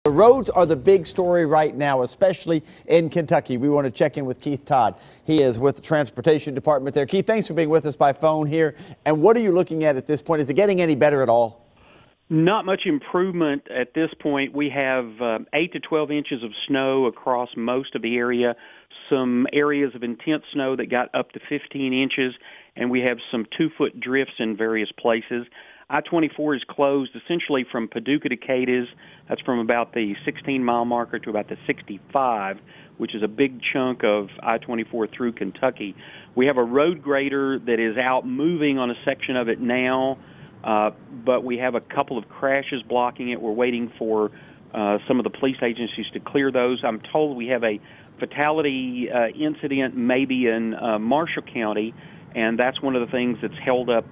The roads are the big story right now, especially in Kentucky. We want to check in with Keith Todd. He is with the Transportation Department there. Keith, thanks for being with us by phone here. And what are you looking at this point? Is it getting any better at all? Not much improvement at this point. We have 8 to 12 inches of snow across most of the area, some areas of intense snow that got up to 15 inches, and we have some 2-foot drifts in various places. I-24 is closed essentially from Paducah to Cadiz. That's from about the 16-mile marker to about the 65, which is a big chunk of I-24 through Kentucky. We have a road grader that is out moving on a section of it now, but we have a couple of crashes blocking it. We're waiting for some of the police agencies to clear those. I'm told we have a fatality incident maybe in Marshall County, and that's one of the things that's held up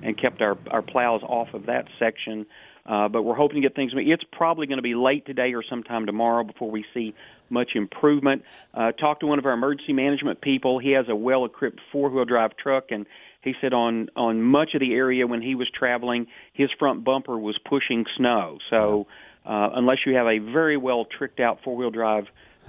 and kept our plows off of that section. But we're hoping to get things. It's probably going to be late today or sometime tomorrow before we see much improvement. Talked to one of our emergency management people. He has a well-equipped 4-wheel drive truck, and he said on much of the area when he was traveling, his front bumper was pushing snow. So unless you have a very well tricked out 4-wheel drive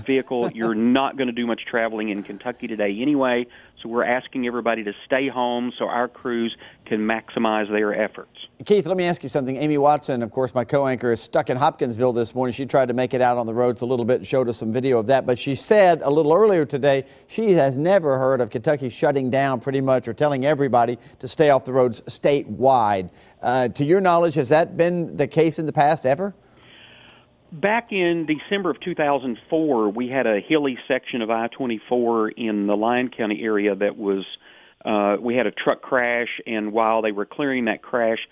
vehicle, you're not going to do much traveling in Kentucky today anyway. So we're asking everybody to stay home so our crews can maximize their efforts. Keith, let me ask you something. Amy Watson, of course, my co-anchor, is stuck in Hopkinsville this morning. She tried to make it out on the roads a little bit and showed us some video of that. But she said a little earlier today she has never heard of Kentucky shutting down pretty much or telling everybody to stay off the roads statewide. To your knowledge, has that been the case in the past ever? Back in December of 2004, we had a hilly section of I-24 in the Lyon County area that was, we had a truck crash, and while they were clearing that crash,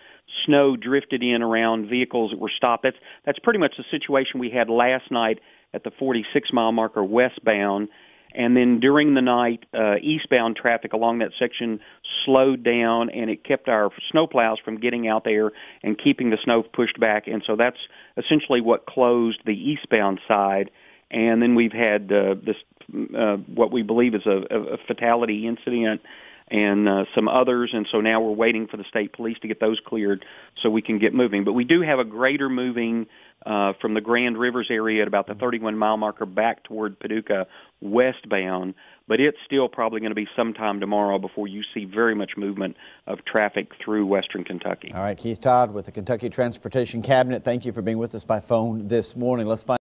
snow drifted in around vehicles that were stopped. That's pretty much the situation we had last night at the 46-mile marker westbound. And then during the night, eastbound traffic along that section slowed down, and it kept our snowplows from getting out there and keeping the snow pushed back. And so that's essentially what closed the eastbound side. And then we've had what we believe is a fatality incident and some others. And so now we're waiting for the state police to get those cleared so we can get moving. But we do have a grader moving from the Grand Rivers area at about the 31-mile marker back toward Paducah westbound, but it's still probably going to be sometime tomorrow before you see very much movement of traffic through western Kentucky. All right, Keith Todd with the Kentucky Transportation Cabinet, thank you for being with us by phone this morning. Let's find